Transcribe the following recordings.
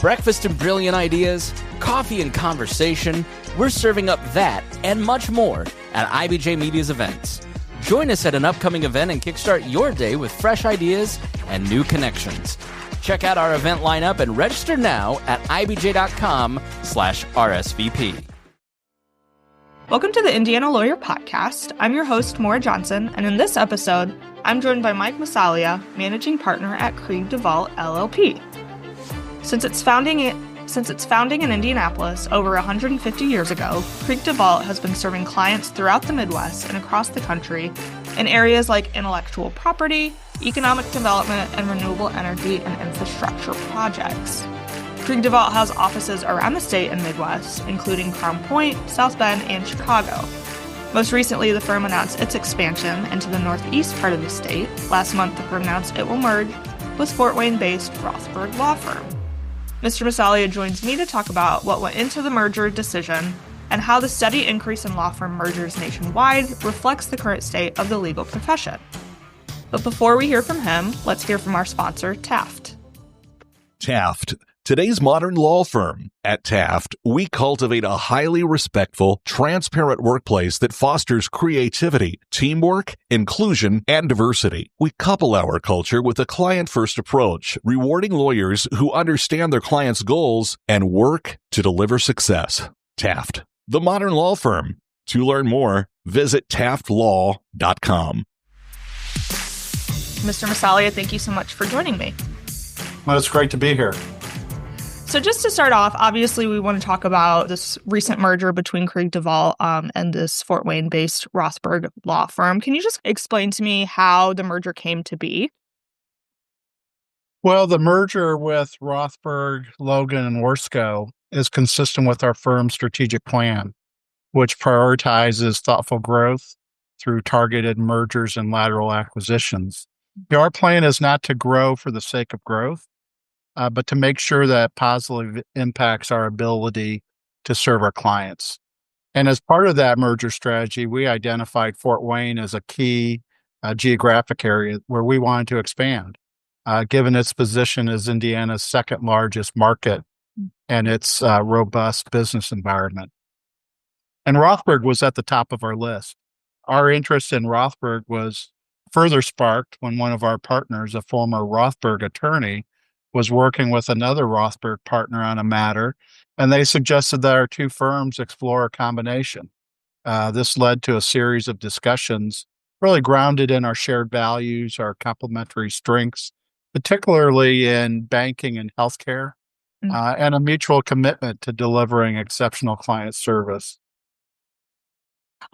Breakfast and brilliant ideas, coffee and conversation, we're serving up that and much more at IBJ Media's events. Join us at an upcoming event and kickstart your day with fresh ideas and new connections. Check out our event lineup and register now at ibj.com/RSVP. Welcome to the Indiana Lawyer Podcast. I'm your host, Maura Johnson, and in this episode, I'm joined by Mike Messaglia, Managing Partner at Krieg DeVault, LLP. Since its founding in Indianapolis over 150 years ago, Krieg DeVault has been serving clients throughout the Midwest and across the country in areas like intellectual property, economic development, and renewable energy and infrastructure projects. Krieg DeVault has offices around the state and Midwest, including Crown Point, South Bend, and Chicago. Most recently, the firm announced its expansion into the northeast part of the state. Last month, the firm announced it will merge with Fort Wayne-based Rothberg law firm. Mr. Messaglia joins me to talk about what went into the merger decision and how the steady increase in law firm mergers nationwide reflects the current state of the legal profession. But before we hear from him, let's hear from our sponsor, Taft. Taft, today's modern law firm. At Taft, we cultivate a highly respectful, transparent workplace that fosters creativity, teamwork, inclusion, and diversity. We couple our culture with a client-first approach, rewarding lawyers who understand their clients' goals and work to deliver success. Taft, the modern law firm. To learn more, visit taftlaw.com. Mr. Messaglia, thank you so much for joining me. Well, it's great to be here. So just to start off, obviously we want to talk about this recent merger between Krieg DeVault and this Fort Wayne-based Rothberg law firm. Can you just explain to me how the merger came to be? Well, the merger with Rothberg, Logan, and Warsco is consistent with our firm's strategic plan, which prioritizes thoughtful growth through targeted mergers and lateral acquisitions. Our plan is not to grow for the sake of growth, but to make sure that positively impacts our ability to serve our clients. And as part of that merger strategy, we identified Fort Wayne as a key geographic area where we wanted to expand, given its position as Indiana's second largest market and its robust business environment. And Rothberg was at the top of our list. Our interest in Rothberg was further sparked when one of our partners, a former Rothberg attorney, was working with another Rothberg partner on a matter, and they suggested that our two firms explore a combination. This led to a series of discussions really grounded in our shared values, our complementary strengths, particularly in banking and healthcare, and a mutual commitment to delivering exceptional client service.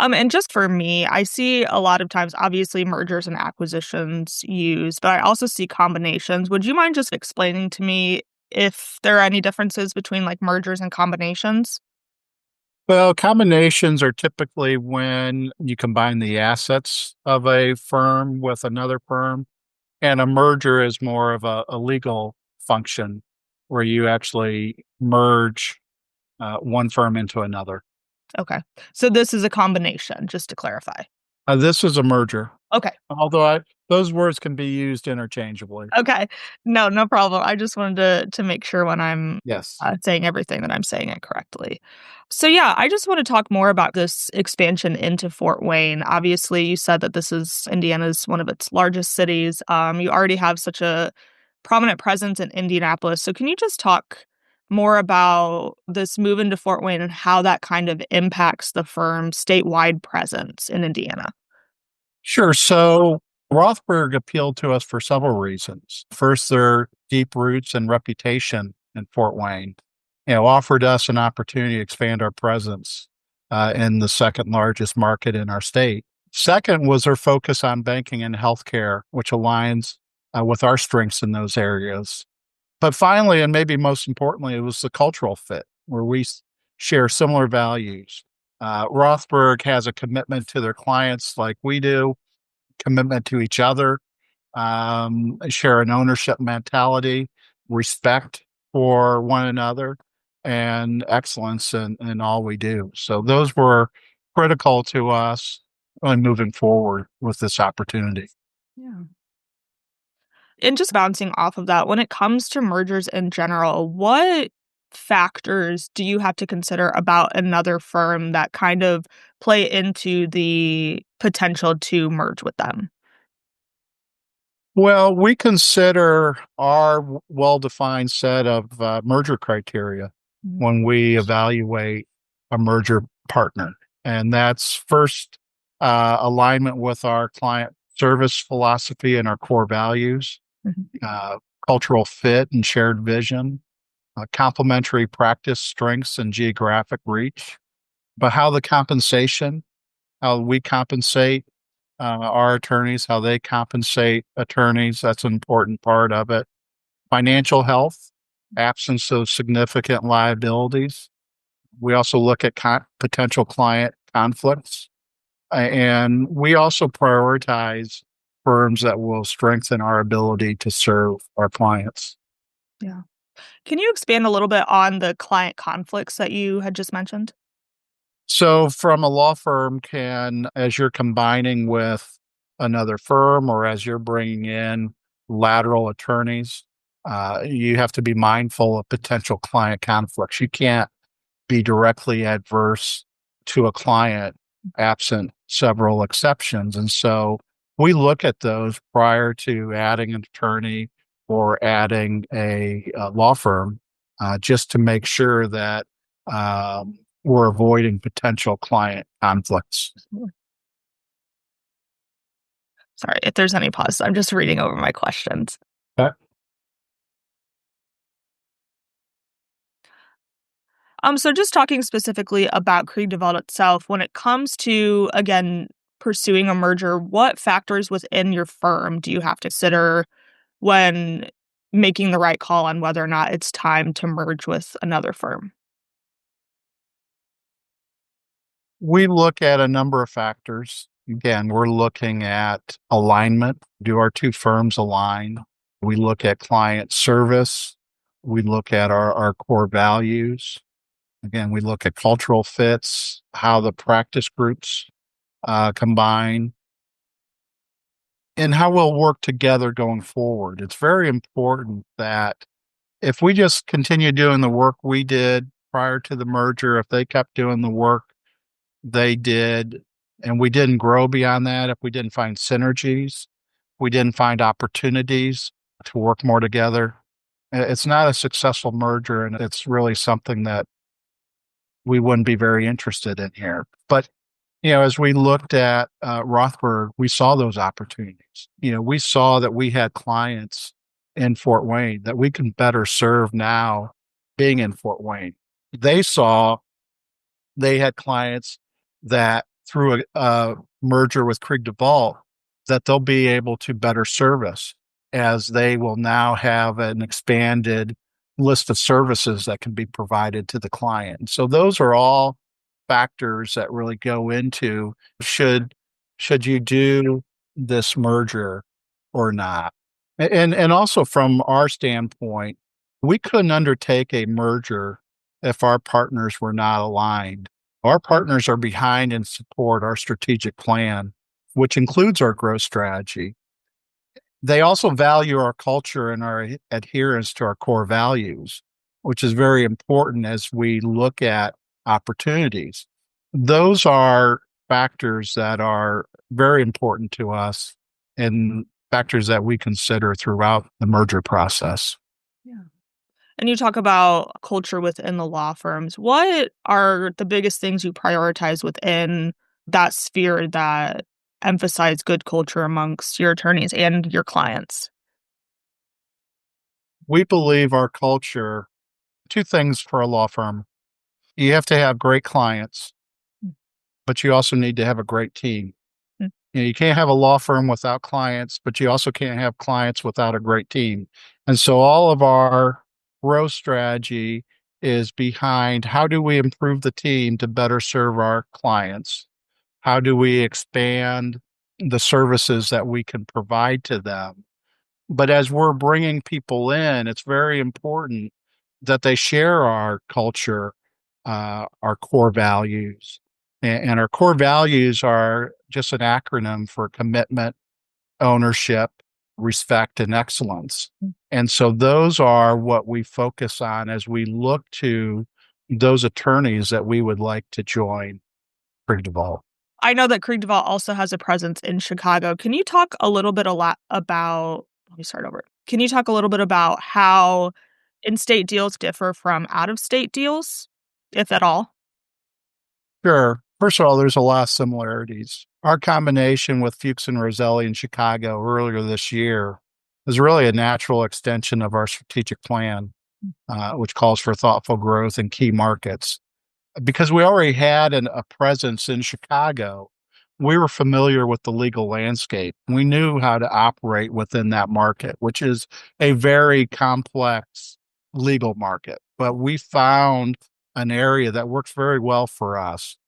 And just for me, I see a lot of times, obviously, mergers and acquisitions used, but I also see combinations. Would you mind just explaining to me if there are any differences between like mergers and combinations? Well, combinations are typically when you combine the assets of a firm with another firm, and a merger is more of a legal function where you actually merge one firm into another. Okay. So this is a combination, just to clarify. This is a merger. Okay. Although those words can be used interchangeably. Okay. No problem. I just wanted to make sure when I'm Yes. saying everything that I'm saying it correctly. So yeah, I just want to talk more about this expansion into Fort Wayne. Obviously, you said that this is Indiana's one of its largest cities. You already have such a prominent presence in Indianapolis. So can you just talk more about this move into Fort Wayne and how that kind of impacts the firm's statewide presence in Indiana? Sure. So Rothberg appealed to us for several reasons. First, their deep roots and reputation in Fort Wayne, offered us an opportunity to expand our presence in the second largest market in our state. Second was their focus on banking and healthcare, which aligns with our strengths in those areas. But finally, and maybe most importantly, it was the cultural fit where we share similar values. Rothberg has a commitment to their clients like we do, commitment to each other, share an ownership mentality, respect for one another, and excellence in all we do. So those were critical to us moving forward with this opportunity. Yeah. And just bouncing off of that, when it comes to mergers in general, what factors do you have to consider about another firm that kind of play into the potential to merge with them? Well, we consider our well-defined set of merger criteria Mhm. when we evaluate a merger partner. And that's first, alignment with our client service philosophy and our core values, Mhm. uh, cultural fit and shared vision, complementary practice strengths and geographic reach, but how we compensate our attorneys, how they compensate attorneys. That's an important part of it. Financial health, absence of significant liabilities. We also look at potential client conflicts. And we also prioritize firms that will strengthen our ability to serve our clients. Yeah. Can you expand a little bit on the client conflicts that you had just mentioned? So, from a law firm, as you're combining with another firm or as you're bringing in lateral attorneys, you have to be mindful of potential client conflicts. You can't be directly adverse to a client absent several exceptions. And so we look at those prior to adding an attorney or adding a law firm, just to make sure that we're avoiding potential client conflicts. Sorry if there's any pause. I'm just reading over my questions. Okay. So just talking specifically about Krieg DeVault itself, when it comes to, again, pursuing a merger, what factors within your firm do you have to consider when making the right call on whether or not it's time to merge with another firm? We look at a number of factors. Again, we're looking at alignment. Do our two firms align? We look at client service. We look at our core values. Again, we look at cultural fits, how the practice groups combine, and how we'll work together going forward. It's very important that if we just continue doing the work we did prior to the merger, if they kept doing the work they did, and we didn't grow beyond that, if we didn't find synergies, we didn't find opportunities to work more together, it's not a successful merger, and it's really something that we wouldn't be very interested in here. But as we looked at Rothberg, we saw those opportunities. We saw that we had clients in Fort Wayne that we can better serve now being in Fort Wayne. They saw they had clients that through a merger with Krieg DeVault that they'll be able to better service as they will now have an expanded list of services that can be provided to the client. So those are all factors that really go into should you do this merger or not. And also from our standpoint, we couldn't undertake a merger if our partners were not aligned. Our partners are behind and support our strategic plan, which includes our growth strategy. They also value our culture and our adherence to our core values, which is very important as we look at opportunities. Those are factors that are very important to us and factors that we consider throughout the merger process. Yeah. And you talk about culture within the law firms. What are the biggest things you prioritize within that sphere that emphasize good culture amongst your attorneys and your clients? We believe our culture, two things for a law firm. You have to have great clients, Mm. but you also need to have a great team. Mm. You can't have a law firm without clients, but you also can't have clients without a great team. And so all of our growth strategy is behind how do we improve the team to better serve our clients? How do we expand the services that we can provide to them? But as we're bringing people in, it's very important that they share our culture, our core values. And our core values are just an acronym for commitment, ownership, respect, and excellence. And so those are what we focus on as we look to those attorneys that we would like to join Krieg DeVault. I know that Krieg DeVault also has a presence in Chicago. Can you talk a little bit about, let me start over. Can you talk a little bit about how in-state deals differ from out-of-state deals, if at all? Sure. First of all, there's a lot of similarities. Our combination with Fuchs and Roselli in Chicago earlier this year is really a natural extension of our strategic plan, which calls for thoughtful growth in key markets. Because we already had a presence in Chicago, we were familiar with the legal landscape. We knew how to operate within that market, which is a very complex legal market. But we found an area that works very well for us.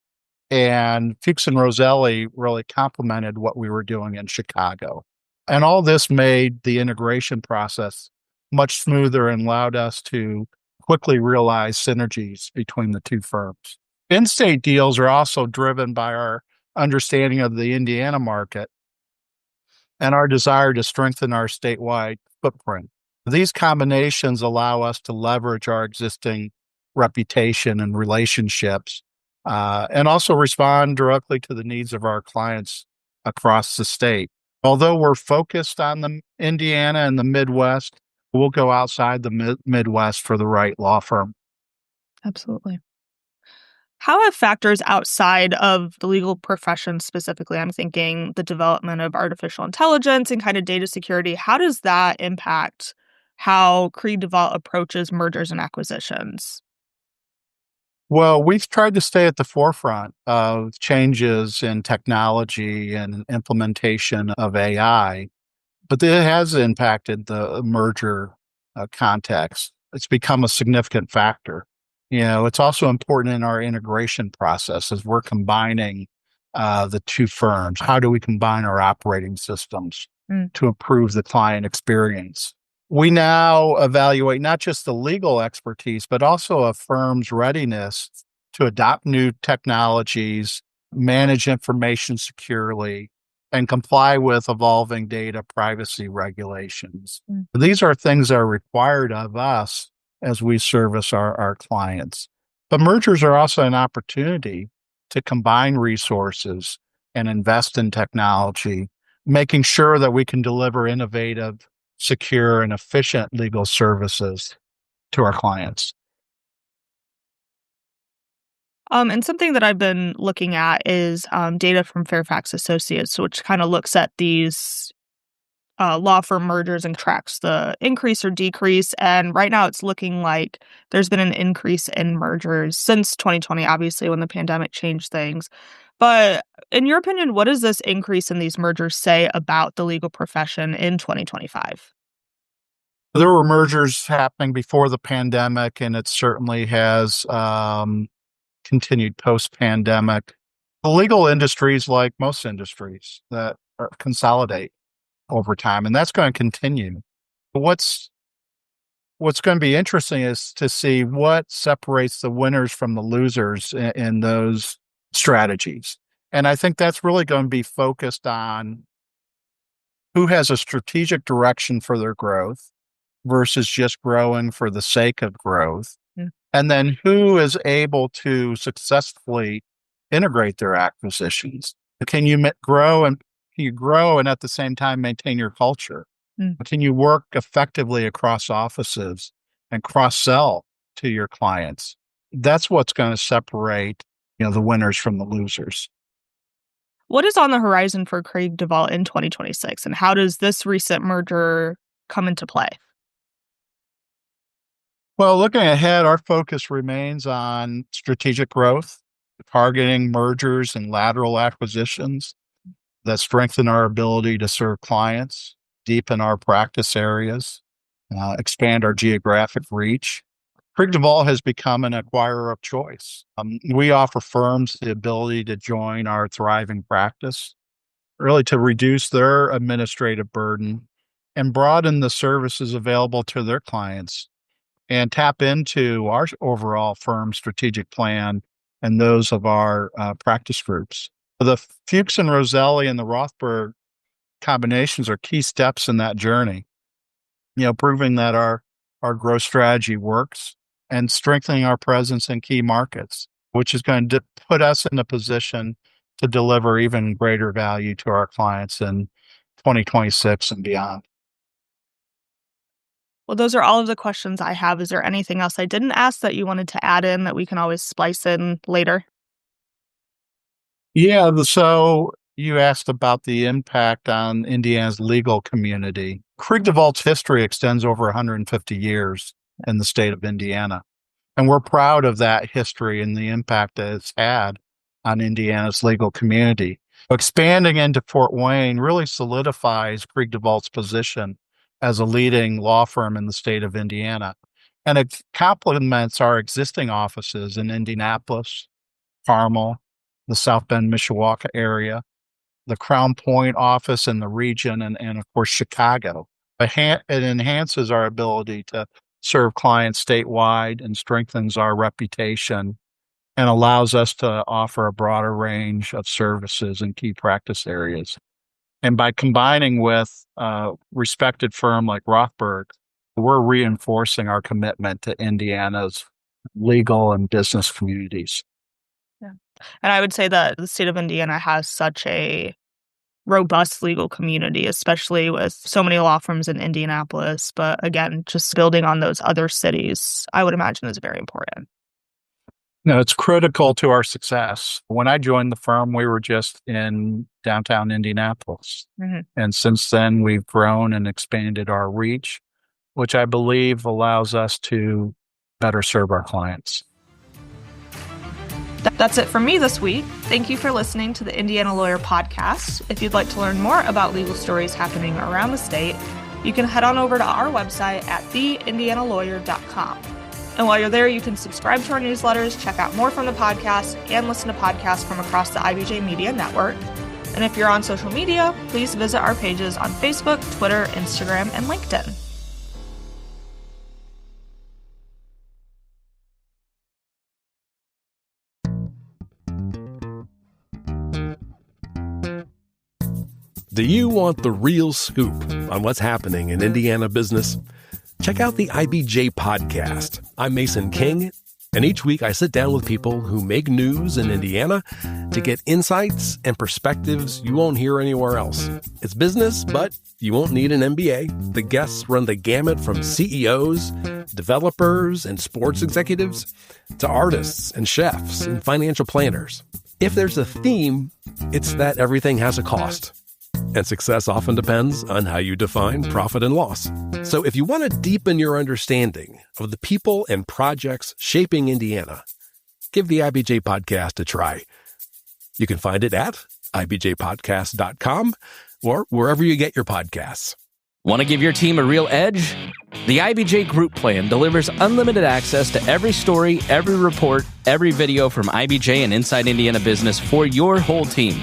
And Fuchs and Roselli really complemented what we were doing in Chicago. And all this made the integration process much smoother and allowed us to quickly realize synergies between the two firms. In-state deals are also driven by our understanding of the Indiana market and our desire to strengthen our statewide footprint. These combinations allow us to leverage our existing reputation and relationships, and also respond directly to the needs of our clients across the state. Although we're focused on the Indiana and the Midwest, we'll go outside the Midwest for the right law firm. Absolutely. How have factors outside of the legal profession specifically, I'm thinking the development of artificial intelligence and kind of data security, how does that impact how Krieg DeVault approaches mergers and acquisitions? Well, we've tried to stay at the forefront of changes in technology and implementation of AI, but it has impacted the merger context. It's become a significant factor. It's also important in our integration process as we're combining the two firms. How do we combine our operating systems to improve the client experience? We now evaluate not just the legal expertise, but also a firm's readiness to adopt new technologies, manage information securely, and comply with evolving data privacy regulations. These are things that are required of us as we service our clients. But mergers are also an opportunity to combine resources and invest in technology, making sure that we can deliver innovative, secure, and efficient legal services to our clients. And something that I've been looking at is data from Fairfax Associates, which kind of looks at these law firm mergers and tracks the increase or decrease. And right now it's looking like there's been an increase in mergers since 2020, obviously, when the pandemic changed things. But in your opinion, what does this increase in these mergers say about the legal profession in 2025? There were mergers happening before the pandemic, and it certainly has continued post-pandemic. The legal industries, like most industries, that consolidate over time, and that's going to continue. What's going to be interesting is to see what separates the winners from the losers in those strategies. And I think that's really going to be focused on who has a strategic direction for their growth versus just growing for the sake of growth. And then who is able to successfully integrate their acquisitions. Can you grow and at the same time maintain your culture? Can you work effectively across offices and cross-sell to your clients? That's what's going to separate, the winners from the losers. What is on the horizon for Krieg DeVault in 2026, and how does this recent merger come into play? Well, looking ahead, our focus remains on strategic growth, targeting mergers and lateral acquisitions that strengthen our ability to serve clients, deepen our practice areas, expand our geographic reach. Krieg DeVault has become an acquirer of choice. We offer firms the ability to join our thriving practice, really to reduce their administrative burden and broaden the services available to their clients, and tap into our overall firm strategic plan and those of our practice groups. The Fuchs and Roselli and the Rothberg combinations are key steps in that journey, proving that our growth strategy works and strengthening our presence in key markets, which is going to put us in a position to deliver even greater value to our clients in 2026 and beyond. Well, those are all of the questions I have. Is there anything else I didn't ask that you wanted to add in that we can always splice in later? Yeah, so you asked about the impact on Indiana's legal community. Krieg DeVault's history extends over 150 years in the state of Indiana, and we're proud of that history and the impact that it's had on Indiana's legal community. Expanding into Fort Wayne really solidifies Krieg DeVault's position as a leading law firm in the state of Indiana, and it complements our existing offices in Indianapolis, Carmel, the South Bend, Mishawaka area, the Crown Point office in the region, and of course, Chicago. It enhances our ability to serve clients statewide and strengthens our reputation and allows us to offer a broader range of services in key practice areas. And by combining with a respected firm like Rothberg, we're reinforcing our commitment to Indiana's legal and business communities. Yeah. And I would say that the state of Indiana has such a robust legal community, especially with so many law firms in Indianapolis. But again, just building on those other cities, I would imagine is very important. No, it's critical to our success. When I joined the firm, we were just in downtown Indianapolis. Mm-hmm. And since then, we've grown and expanded our reach, which I believe allows us to better serve our clients. That's it from me this week. Thank you for listening to the Indiana Lawyer Podcast. If you'd like to learn more about legal stories happening around the state, you can head on over to our website at theindianalawyer.com. And while you're there, you can subscribe to our newsletters, check out more from the podcast, and listen to podcasts from across the IBJ Media Network. And if you're on social media, please visit our pages on Facebook, Twitter, Instagram, and LinkedIn. Do you want the real scoop on what's happening in Indiana business? Check out the IBJ podcast. I'm Mason King, and each week I sit down with people who make news in Indiana to get insights and perspectives you won't hear anywhere else. It's business, but you won't need an MBA. The guests run the gamut from CEOs, developers, and sports executives to artists and chefs and financial planners. If there's a theme, it's that everything has a cost. And success often depends on how you define profit and loss. So if you want to deepen your understanding of the people and projects shaping Indiana, give the IBJ podcast a try. You can find it at ibjpodcast.com or wherever you get your podcasts. Want to give your team a real edge? The IBJ Group Plan delivers unlimited access to every story, every report, every video from IBJ and Inside Indiana Business for your whole team.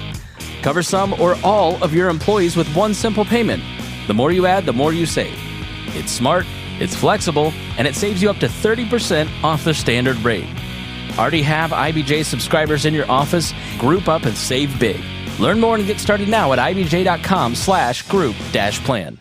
Cover some or all of your employees with one simple payment. The more you add, the more you save. It's smart, it's flexible, and it saves you up to 30% off the standard rate. Already have IBJ subscribers in your office? Group up and save big. Learn more and get started now at ibj.com/group-plan.